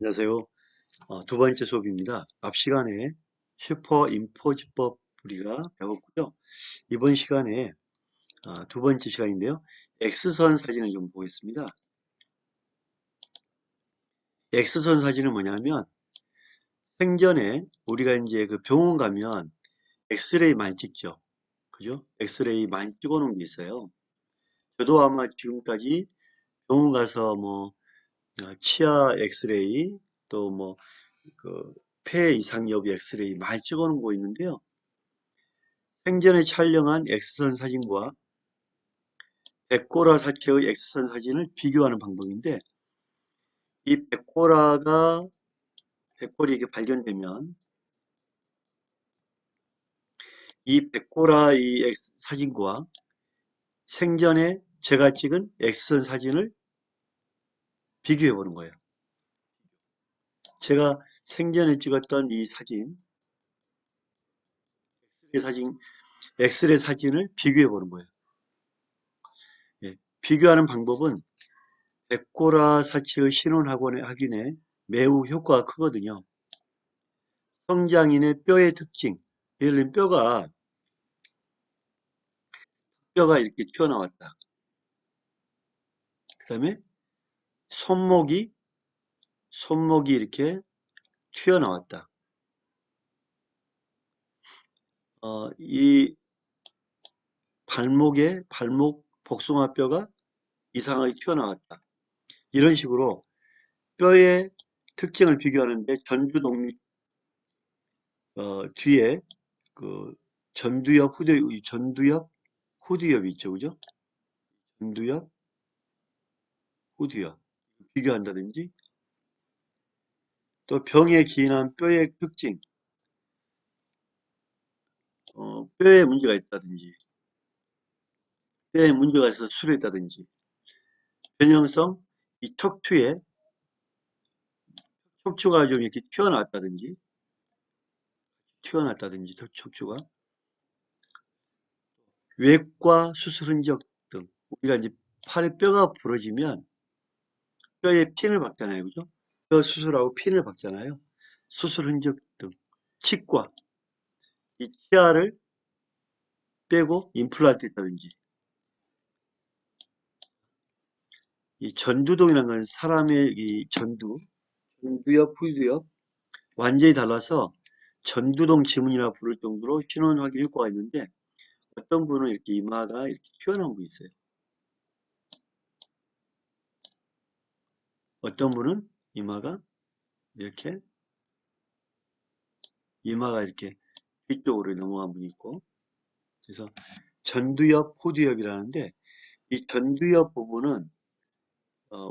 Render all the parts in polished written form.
안녕하세요. 두 번째 수업입니다. 앞 시간에 슈퍼임포즈법 우리가 배웠고요. 이번 시간에 두 번째 시간인데요. X선 사진을 좀 보겠습니다. X선 사진은 뭐냐면 생전에 우리가 이제 그 병원 가면 엑스레이 많이 찍죠. 그죠? 엑스레이 많이 찍어 놓은 게 있어요. 저도 아마 지금까지 병원 가서 뭐 치아 엑스레이 또 뭐 그 폐 이상 여부 엑스레이 많이 찍어 놓은 거 있는데요. 생전에 촬영한 X선 사진과 백고라 사체의 X선 사진을 비교하는 방법인데, 이 백골이 이게 발견되면 이 백고라 사진과 생전에 제가 찍은 X선 사진을 비교해 보는 거예요. 제가 생전에 찍었던 이 사진, 엑스레이 사진을 비교해 보는 거예요. 예, 비교하는 방법은 백고라 사체의 신원 확인에 매우 효과가 크거든요. 성장인의 뼈의 특징, 예를 들면 뼈가 이렇게 튀어나왔다. 그 다음에 손목이 이렇게 튀어나왔다. 이 발목 복숭아뼈가 이상하게 튀어나왔다. 이런 식으로 뼈의 특징을 비교하는데 전두독립 뒤에 그 전두엽, 후두엽이 있죠, 그죠? 전두엽, 후두엽 비교한다든지, 또 병에 기인한 뼈의 특징, 뼈에 문제가 있다든지, 뼈에 문제가 있어서 수술했다든지, 변형성, 이 척추가 좀 이렇게 튀어나왔다든지, 척추가 외과 수술 흔적 등. 우리가 이제 팔에 뼈가 부러지면 뼈에 핀을 박잖아요, 그죠? 뼈 수술하고 핀을 박잖아요. 수술 흔적 등. 치과, 이 치아를 빼고 임플란트 했다든지. 이 전두동이라는 건 사람의 이 전두엽, 후두엽 완전히 달라서 전두동 지문이라 부를 정도로 신원 확인 효과가 있는데, 어떤 분은 이렇게 이마가 이렇게 튀어나온 분이 있어요. 어떤 분은 이렇게 이마가 이렇게 뒤쪽으로 넘어간 분이 있고, 그래서 전두엽, 후두엽이라는데, 이 전두엽 부분은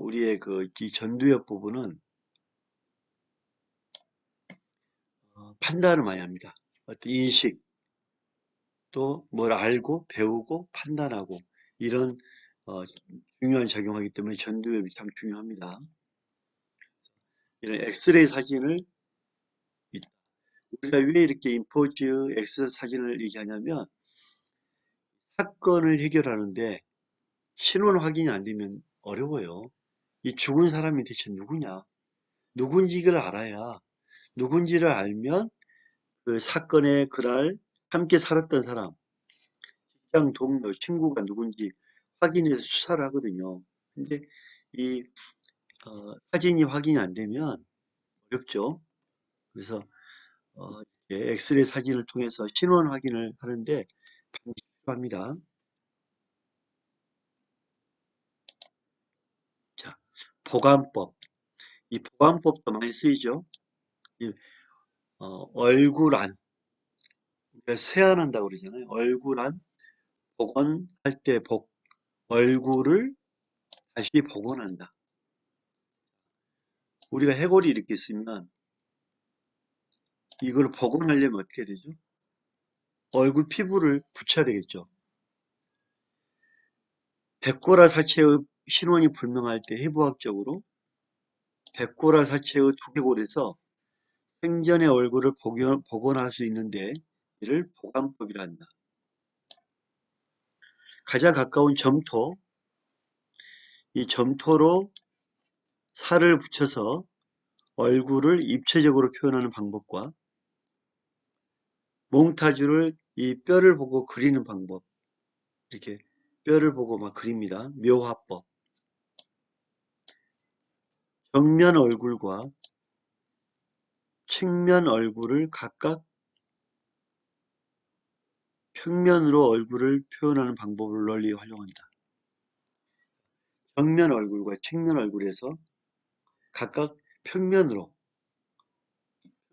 우리의 이 전두엽 부분은 판단을 많이 합니다. 어떤 인식, 또 뭘 알고 배우고 판단하고, 이런 어, 중요한 작용하기 때문에 전두엽이 참 중요합니다. 이런 엑스레이 사진을 우리가 왜 이렇게 인포즈 엑스 사진을 얘기하냐면, 사건을 해결하는데 신원 확인이 안 되면 어려워요. 이 죽은 사람이 대체 누구냐? 누군지를 알아야, 누군지를 알면 그 사건의 그날 함께 살았던 사람, 직장 동료, 친구가 누군지 확인해서 수사를 하거든요. 근데 이 사진이 확인이 안 되면 어렵죠. 그래서 이렇게 엑스레이 사진을 통해서 신원 확인을 하는데 반드시 필요합니다. 자, 보관법. 이 보관법도 많이 쓰이죠. 이, 얼굴 안, 우리가 세안한다고 그러잖아요. 얼굴 안, 복원할 때 얼굴을 다시 복원한다. 우리가 해골이 이렇게 있으면 이걸 복원하려면 어떻게 되죠? 얼굴 피부를 붙여야 되겠죠. 백골화 사체의 신원이 불명할 때 해부학적으로 백골화 사체의 두개골에서 생전의 얼굴을 복원할 수 있는데 이를 보관법이라 한다. 가장 가까운 점토, 이 점토로 살을 붙여서 얼굴을 입체적으로 표현하는 방법과 몽타주를 이 뼈를 보고 그리는 방법, 이렇게 뼈를 보고 막 그립니다. 묘화법. 정면 얼굴과 측면 얼굴을 각각 평면으로 얼굴을 표현하는 방법을 널리 활용한다. 정면 얼굴과 측면 얼굴에서 각각 평면으로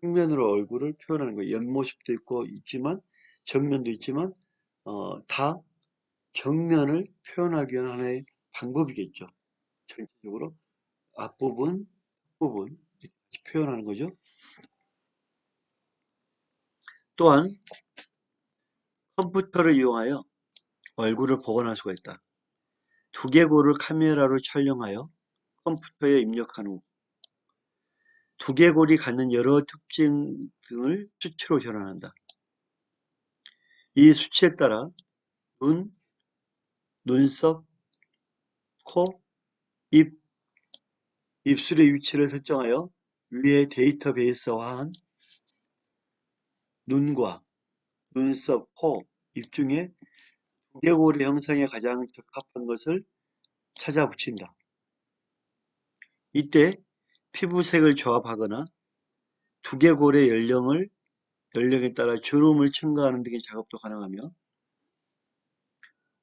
얼굴을 표현하는 거예요. 옆모습도 있고 있지만 정면도 있지만 다 정면을 표현하기 위한 하나의 방법이겠죠. 전체적으로 앞부분, 뒷부분 이렇게 표현하는 거죠. 또한 컴퓨터를 이용하여 얼굴을 복원할 수가 있다. 두개골을 카메라로 촬영하여 컴퓨터에 입력한 후 두개골이 갖는 여러 특징 등을 수치로 전환한다. 이 수치에 따라 눈, 눈썹, 코, 입, 입술의 위치를 설정하여 위에 데이터베이스화한 눈과 눈썹, 코, 입 중에 두개골의 형성에 가장 적합한 것을 찾아 붙인다. 이때 피부색을 조합하거나 두개골의 연령에 따라 주름을 첨가하는 등의 작업도 가능하며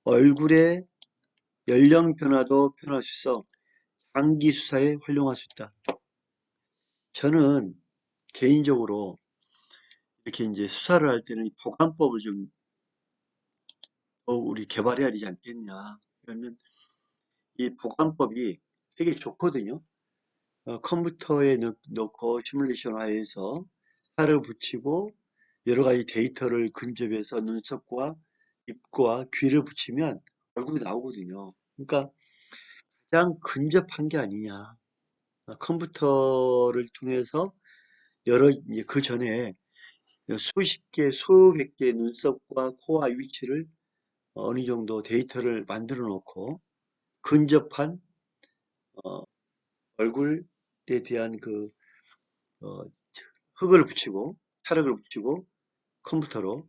얼굴의 연령 변화도 표현할 수 있어 장기 수사에 활용할 수 있다. 저는 개인적으로 이렇게 이제 수사를 할 때는 이 보관법을 좀 우리 개발해야 되지 않겠냐. 그러면 이 보관법이 되게 좋거든요. 컴퓨터에 넣고 시뮬레이션화해서 살을 붙이고 여러 가지 데이터를 근접해서 눈썹과 입과 귀를 붙이면 얼굴이 나오거든요. 그러니까 가장 근접한 게 아니냐. 컴퓨터를 통해서 이제 그 전에 수십 개, 수백 개의 눈썹과 코와 위치를 어느 정도 데이터를 만들어 놓고 근접한 얼굴에 대한 그 어, 흙을 붙이고 찰흙을 붙이고 컴퓨터로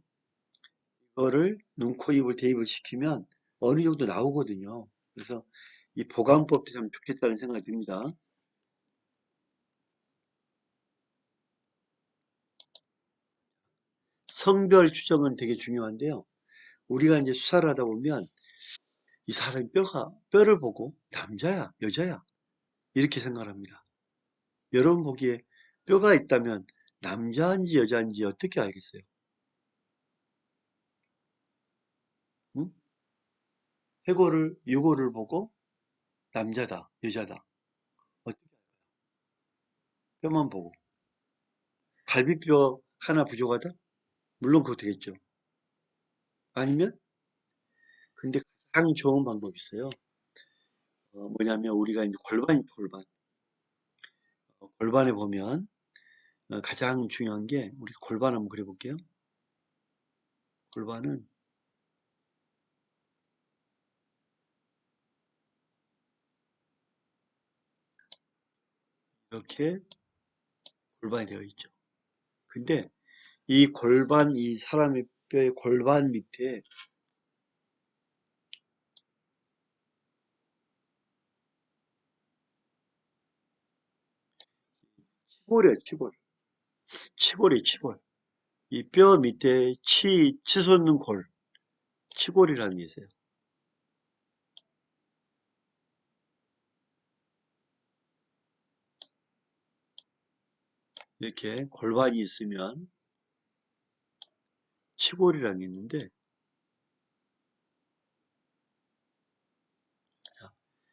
이거를 눈, 코, 입을 대입을 시키면 어느 정도 나오거든요. 그래서 이 보관법도 참 좋겠다는 생각이 듭니다. 성별 추정은 되게 중요한데요. 우리가 이제 수사를 하다 보면 이 사람이 뼈를 보고 남자야, 여자야 이렇게 생각을 합니다. 여러분 보기에 뼈가 있다면 남자인지 여자인지 어떻게 알겠어요? 응? 유골을 보고 남자다, 여자다. 어떻게 뼈만 보고. 갈비뼈 하나 부족하다? 물론 그거 되겠죠. 아니면 근데 가장 좋은 방법이 있어요. 뭐냐면 우리가 이제 골반. 골반에 보면 가장 중요한 게 우리 골반 한번 그려볼게요. 골반은 이렇게 골반이 되어 있죠. 근데 이 사람의 뼈의 골반 밑에 치골이에요, 치골. 치골. 이 뼈 밑에 치솟는 골, 치골이라는 게 있어요. 이렇게 골반이 있으면 치골이라는 게 있는데,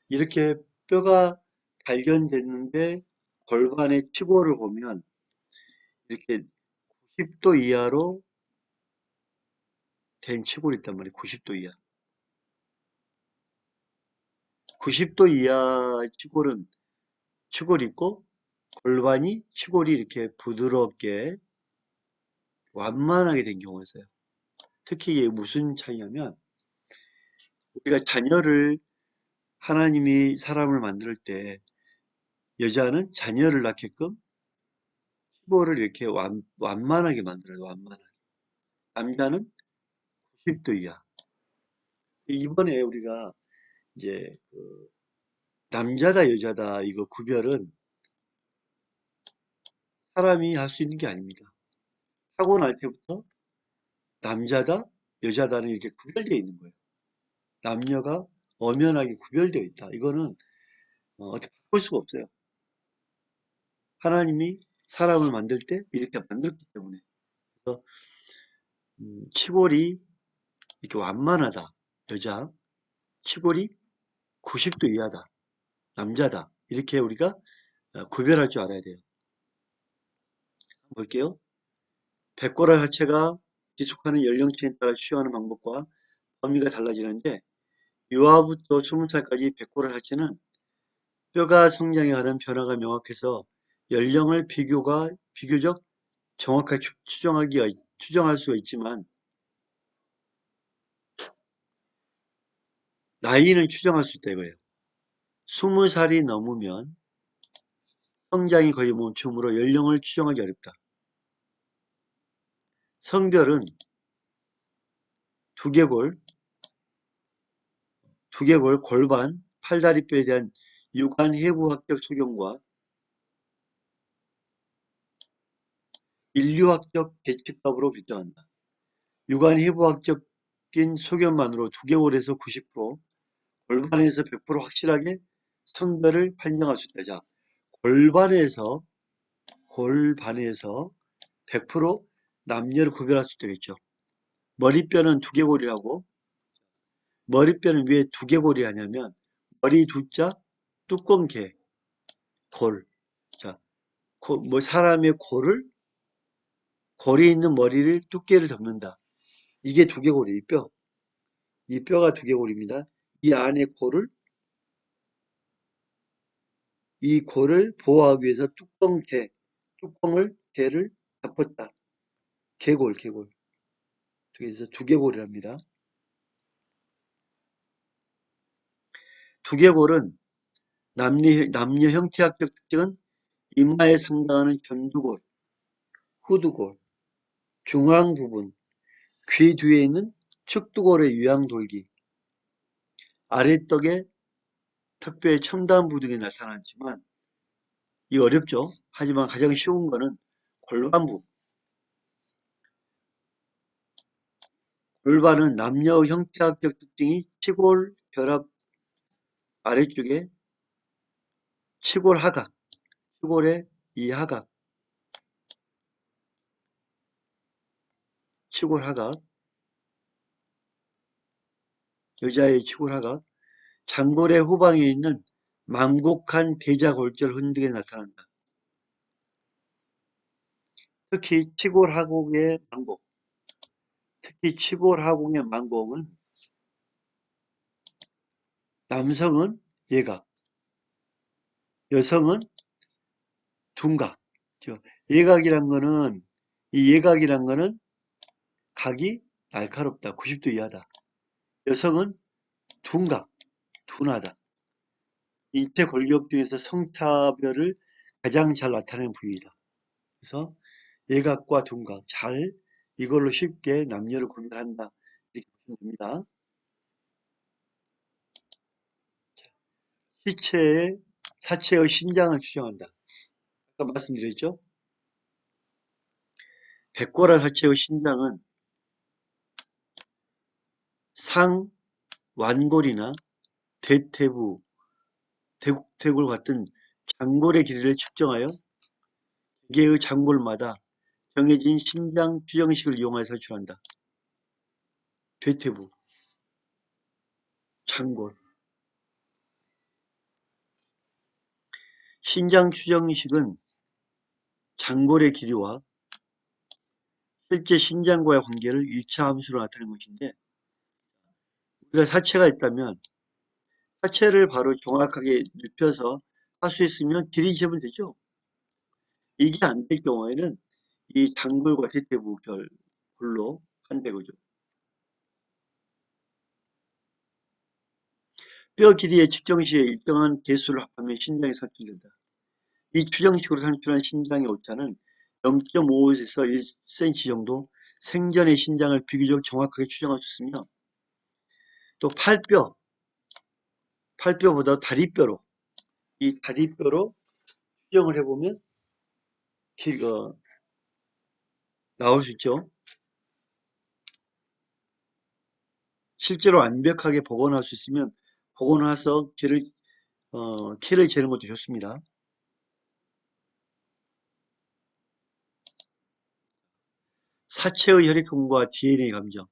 이렇게 뼈가 발견됐는데 골반의 치골을 보면 이렇게 90도 이하로 된 치골이 있단 말이에요. 90도 이하. 90도 이하 치골이 있고 골반이 치골이 이렇게 부드럽게 완만하게 된 경우가 있어요. 특히 이게 무슨 차이냐면 우리가 하나님이 사람을 만들 때 여자는 자녀를 낳게끔 15를 이렇게 완만하게 만들어요. 완만하게. 남자는 90도 이하. 이번에 우리가 이제 그 남자다 여자다 이거 구별은 사람이 할 수 있는 게 아닙니다. 타고날 때부터 남자다 여자다는 이렇게 구별되어 있는 거예요. 남녀가 엄연하게 구별되어 있다. 이거는 어떻게 바꿀 수가 없어요. 하나님이 사람을 만들 때 이렇게 만들었기 때문에. 그래서 치골이 이렇게 완만하다. 여자. 치골이 90도 이하다. 남자다. 이렇게 우리가 구별할 줄 알아야 돼요. 볼게요. 백골화 자체가 지속하는 연령층에 따라 치료하는 방법과 범위가 달라지는데 유아부터 20살까지 백골화 자체는 뼈가 성장에 관한 변화가 명확해서 연령을 비교적 정확하게 추정할 수가 있지만 나이는 추정할 수 있다 이거예요. 20살이 넘으면 성장이 거의 멈춤으로 연령을 추정하기 어렵다. 성별은 두개골, 골반, 팔다리뼈에 대한 유관 해부학적 소견과 인류학적 계측값으로 규정한다. 유관 해부학적인 소견만으로 두개골에서 90%, 골반에서 100% 확실하게 성별을 판정할 수 있다. 자, 골반에서 100% 남녀를 구별할 수 있겠죠. 머리뼈는 두개골이라고. 머리뼈는 왜 두개골이 하냐면 머리 두자 뚜껑개 골. 자, 사람의 골이 있는 머리를 두께를 잡는다. 이게 두개골이에요. 뼈. 이 뼈가 두개골입니다. 이 안에 이 골을 보호하기 위해서 개를 덮었다. 개골. 그래서 두개골이랍니다. 두개골은 남녀 형태학적 특징은 이마에 상당하는 견두골, 후두골, 중앙 부분, 귀 뒤에 있는 측두골의 유양돌기, 아래떡에 턱뼈의 첨단부 등이 나타났지만 이 어렵죠. 하지만 가장 쉬운 거는 골반부. 골반은 남녀 형태학적 특징이 치골 결합 아래쪽에 치골 하각, 치골의 이 하각, 치골 하각, 여자의 치골 하각, 장골의 후방에 있는 망곡한 대자골절 흔적이 나타난다. 특히 치골 하곡의 망곡은 남성은 예각, 여성은 둔각. 이 예각이란 거는 각이 날카롭다. 90도 이하다. 여성은 둔각, 둔하다. 인체 골격 중에서 성차별을 가장 잘 나타내는 부위이다. 그래서 예각과 둔각 이걸로 쉽게 남녀를 구별한다. 이렇게 보시면 됩니다. 사체의 신장을 추정한다. 아까 말씀드렸죠? 백골화 사체의 신장은 상완골이나 대퇴골 같은 장골의 길이를 측정하여 개의 장골마다 정해진 신장 추정식을 이용하여 산출한다. 대퇴부, 장골. 신장 추정식은 장골의 길이와 실제 신장과의 관계를 1차 함수로 나타내는 것인데 우리가 사체가 있다면 사체를 바로 정확하게 눕혀서 할 수 있으면 길이 재면 되죠. 이게 안 될 경우에는 이 장골과 대퇴부 골로 한다는 거죠. 뼈 길이의 측정 시에 일정한 개수를 합하면 신장이 산출된다. 이 추정식으로 산출한 신장의 오차는 0.5에서 1cm 정도 생전의 신장을 비교적 정확하게 추정할 수 있으며, 또 팔뼈보다 다리뼈로, 이 다리뼈로 추정을 해보면 키가 나올 수 있죠. 실제로 완벽하게 복원할 수 있으면 복원해서 키를 재는 것도 좋습니다. 사체의 혈액형과 DNA 감정.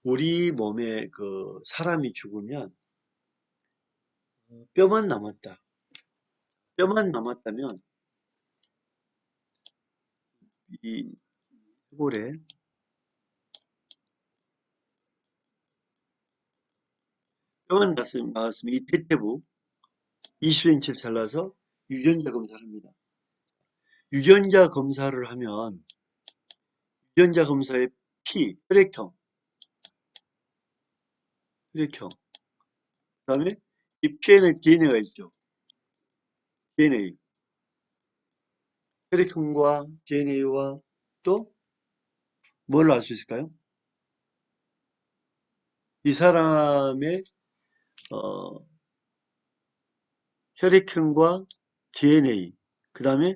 우리 몸에 사람이 죽으면 뼈만 남았다. 뼈만 남았다면 이 골에 뼈만 나왔으면 이 대퇴부 20cm를 잘라서 유전자 검사를 합니다. 유전자 검사를 하면 유전자 검사의 혈액형, 그다음에 이 피에는 DNA가 있죠. DNA, 혈액형과 DNA와 또 뭘 알 수 있을까요? 이 사람의 어, 혈액형과 DNA, 그 다음에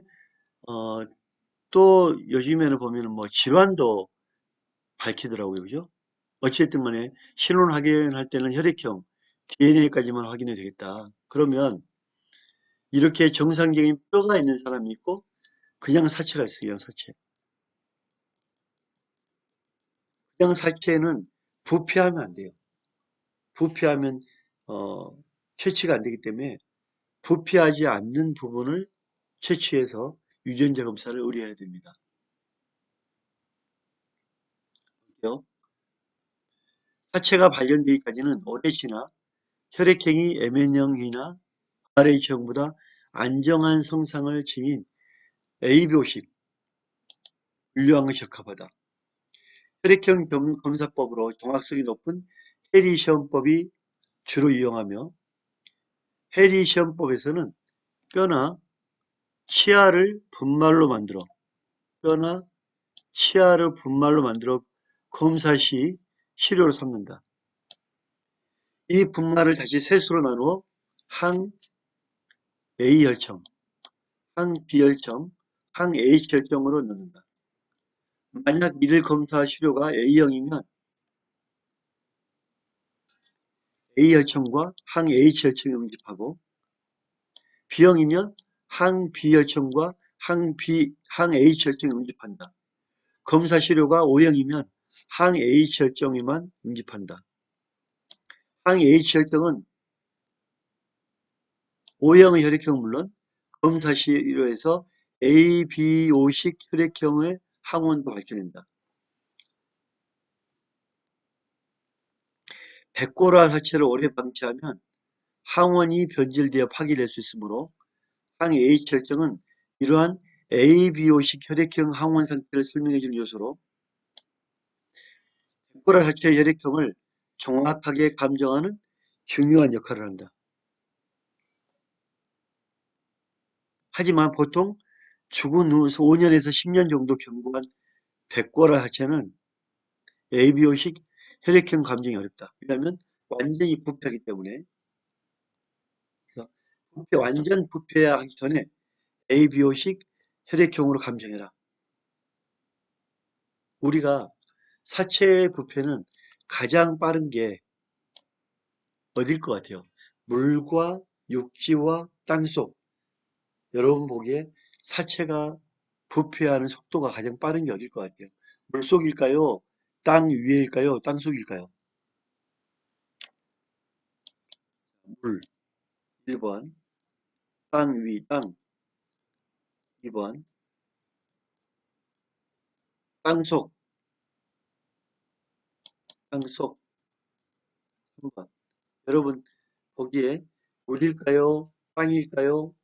어, 또 요즘에는 보면은 뭐 질환도 밝히더라고요, 그죠? 어찌됐든 간에 신원 확인할 때는 혈액형, DNA까지만 확인해도 되겠다. 그러면 이렇게 정상적인 뼈가 있는 사람이 있고 그냥 사체가 있어요, 그냥 사체. 그냥 사체는 부패하면 안 돼요. 부패하면 어, 채취가 안 되기 때문에 부패하지 않는 부분을 채취해서 유전자 검사를 의뢰해야 됩니다. 사체가 발견되기까지는 오래 지나 혈액형이 Mn형이나 RH형보다 안정한 성상을 지닌 ABO식 분류한 것이 적합하다. 혈액형 검사법으로 정확성이 높은 해리 시험법이 주로 이용하며, 해리 시험법에서는 뼈나 치아를 분말로 만들어 뼈나 치아를 분말로 만들어 검사 시 시료로 삼는다. 이 분말을 다시 셋으로 나누어 항 A혈청, 항 B혈청, 항 H혈청으로 넣는다. 만약 이들 검사 시료가 A형이면 A혈청과 항 H혈청이 응집하고, B형이면 항 B혈청과 항 H혈청이 응집한다. 검사 시료가 O형이면 항 H혈청에만 응집한다. 항 H혈청은 O형의 혈액형은 물론 검사 시료에서 ABO식 혈액형의 항원도 밝혀낸다. 백골화 사체를 오래 방치하면 항원이 변질되어 파괴될 수 있으므로 항 H혈청은 이러한 ABO식 혈액형 항원 상태를 설명해주는 요소로 백골화 사체의 혈액형을 정확하게 감정하는 중요한 역할을 한다. 하지만 보통 죽은 후 5년에서 10년 정도 경과한 백골화 사체는 ABO식 혈액형 감정이 어렵다. 왜냐하면 완전히 부패하기 때문에. 그래서 완전 부패하기 전에 ABO식 혈액형으로 감정해라. 우리가 사체 부패는 가장 빠른 게 어딜 것 같아요? 물과 육지와 땅속. 여러분 보기에 사체가 부패하는 속도가 가장 빠른 게 어딜 것 같아요? 물속일까요? 땅 위에일까요? 땅속일까요? 물 1번, 땅 위, 땅 2번, 땅속, 땅속 3번. 여러분 보기에 물일까요? 땅일까요?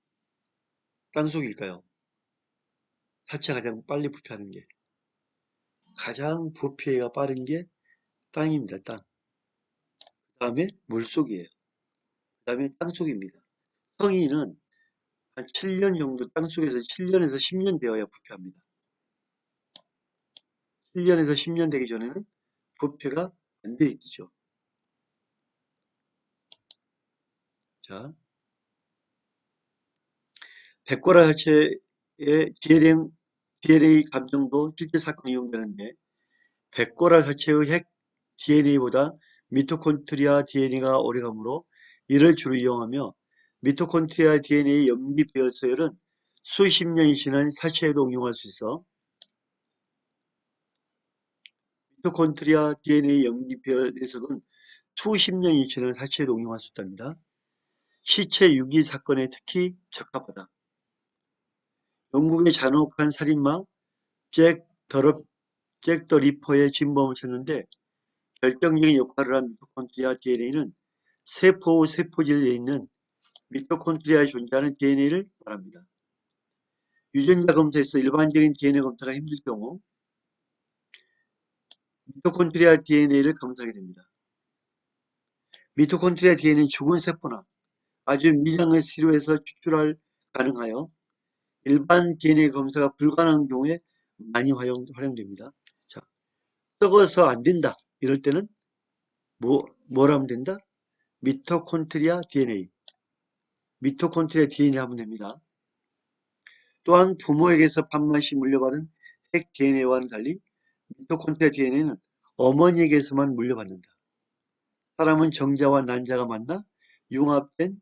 땅속일까요? 사체가 가장 빨리 부패하는 게. 가장 부피가 빠른 게 땅입니다. 땅. 그 다음에 물속이에요. 그 다음에 땅속입니다. 성인은 한 7년 정도 땅속에서 7년에서 10년 되어야 부패합니다. 1년에서 10년 되기 전에는 부패가 안 돼 있죠. 자, 백골화 자체의 DNA 감정도 실제 사건에 이용되는데 백골화 자체의 핵 DNA보다 미토콘드리아 DNA가 오래가므로 이를 주로 이용하며 미토콘드리아 DNA 염기 배열 서열은 수십 년이 지난 사체에도 응용할 수 있어 미토콘드리아 DNA 염기 배열 해석은 수십 년이 지난 사체에도 응용할 수 있답니다. 시체 유기 사건에 특히 적합하다. 영국의 잔혹한 살인마 잭 더 리퍼의 진범을 찾는데 결정적인 역할을 한 미토콘드리아 DNA는 세포 세포질에 있는 미토콘드리아에 존재하는 DNA를 말합니다. 유전자 검사에서 일반적인 DNA 검사가 힘들 경우 미토콘드리아 DNA를 검사하게 됩니다. 미토콘드리아 DNA는 죽은 세포나 아주 미량의 시료에서 추출할 가능하여 일반 DNA 검사가 불가능한 경우에 많이 활용됩니다. 자, 썩어서 안 된다. 이럴 때는 뭘 하면 된다? 미토콘드리아 DNA 하면 됩니다. 또한 부모에게서 반드시 물려받은 핵 DNA와는 달리 미토콘드리아 DNA는 어머니에게서만 물려받는다. 사람은 정자와 난자가 만나 융합된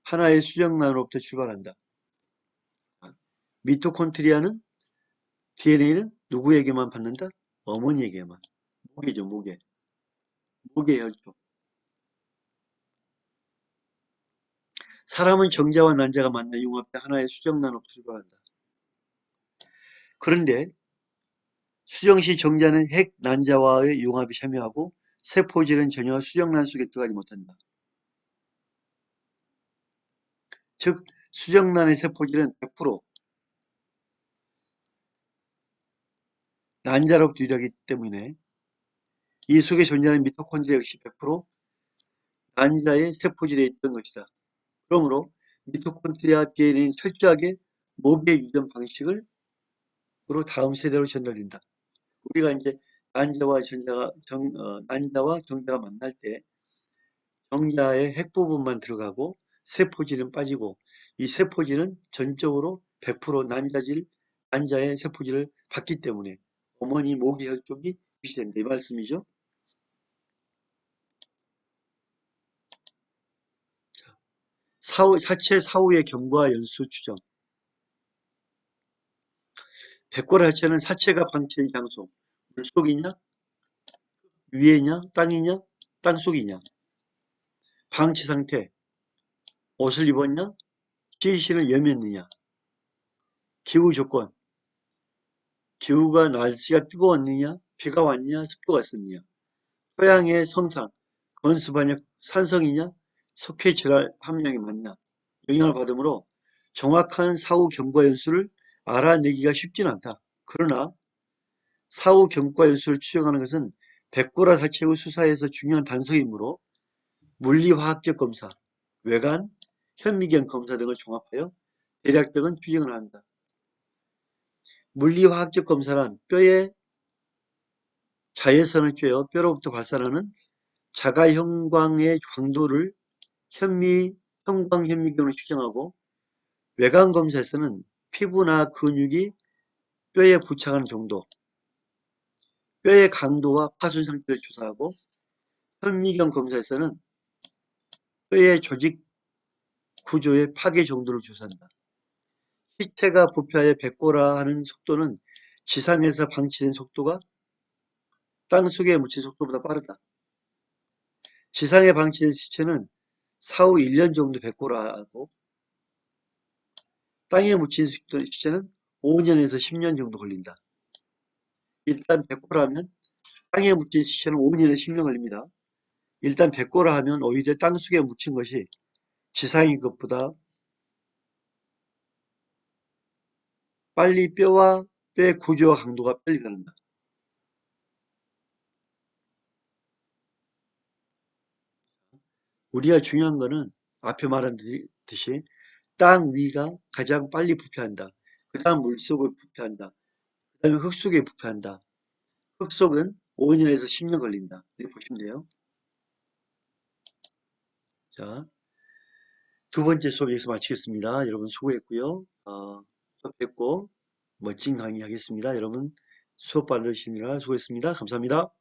하나의 수정란으로부터 출발한다. 미토콘드리아는 DNA는 누구에게만 받는다? 어머니에게만. 모계죠, 모계. 모계 혈족. 사람은 정자와 난자가 만나 융합된 하나의 수정란으로부터 출발한다. 그런데 수정시 정자는 핵 난자와의 융합이 첨예하고 세포질은 전혀 수정란 속에 들어가지 못한다. 즉 수정란의 세포질은 100% 난자로부터 유래하기 때문에 이 속에 존재하는 미토콘드리아 역시 100% 난자의 세포질에 있던 것이다. 그러므로 미토콘드리아 DNA는 철저하게 모계 유전 방식으로 다음 세대로 전달된다. 우리가 이제 난자와 정자가 만날 때 정자의 핵 부분만 들어가고 세포질은 빠지고 이 세포질은 전적으로 100% 난자의 세포질을 받기 때문에 어머니 모기 혈족이 유지된다 이 말씀이죠. 사체 사후의 경과 연수 추정. 백골 자체는 사체가 방치된 장소, 물속이냐, 위에냐, 땅이냐, 땅속이냐, 방치 상태, 옷을 입었냐, 시신을 여몄느냐, 기후 조건, 기후가 날씨가 뜨거웠느냐, 비가 왔느냐, 습도가 있었느냐, 토양의 성상, 건습한약 산성이냐, 석회 질환 함량이 맞냐, 영향을 받으므로 정확한 사후 경과 연수를 알아내기가 쉽지는 않다. 그러나 사후 경과 연수를 추정하는 것은 백골화 사체의 수사에서 중요한 단서이므로 물리화학적 검사, 외관, 현미경 검사 등을 종합하여 대략적인 추정을 합니다. 물리화학적 검사란 뼈에 자외선을 쬐어 뼈로부터 발산하는 자가형광의 광도를 형광현미경으로 추정하고 외관 검사에서는 피부나 근육이 뼈에 부착하는 정도, 뼈의 강도와 파손 상태를 조사하고 현미경 검사에서는 뼈의 조직 구조의 파괴 정도를 조사한다. 시체가 부패하여 백골화하는 속도는 지상에서 방치된 속도가 땅속에 묻힌 속도보다 빠르다. 지상에 방치된 시체는 사후 1년 정도 백골화하고 땅에 묻힌 시체는 5년에서 10년 정도 걸린다. 일단 백골화하면 땅에 묻힌 시체는 5년에서 10년 걸립니다. 일단 백골화하면 오히려 땅속에 묻힌 것이 지상인 것보다 빨리 뼈와 뼈의 구조와 강도가 빨리 변한다. 우리가 중요한 거는 앞에 말한 듯이 땅 위가 가장 빨리 부패한다. 그 다음 물속을 부패한다. 그 다음에 흙속에 부패한다. 흙속은 5년에서 10년 걸린다. 이렇게 보시면 돼요. 자, 두 번째 수업 여기서 마치겠습니다. 여러분 수고했고요. 수업 됐고 멋진 강의 하겠습니다. 여러분 수업 받으시느라 수고했습니다. 감사합니다.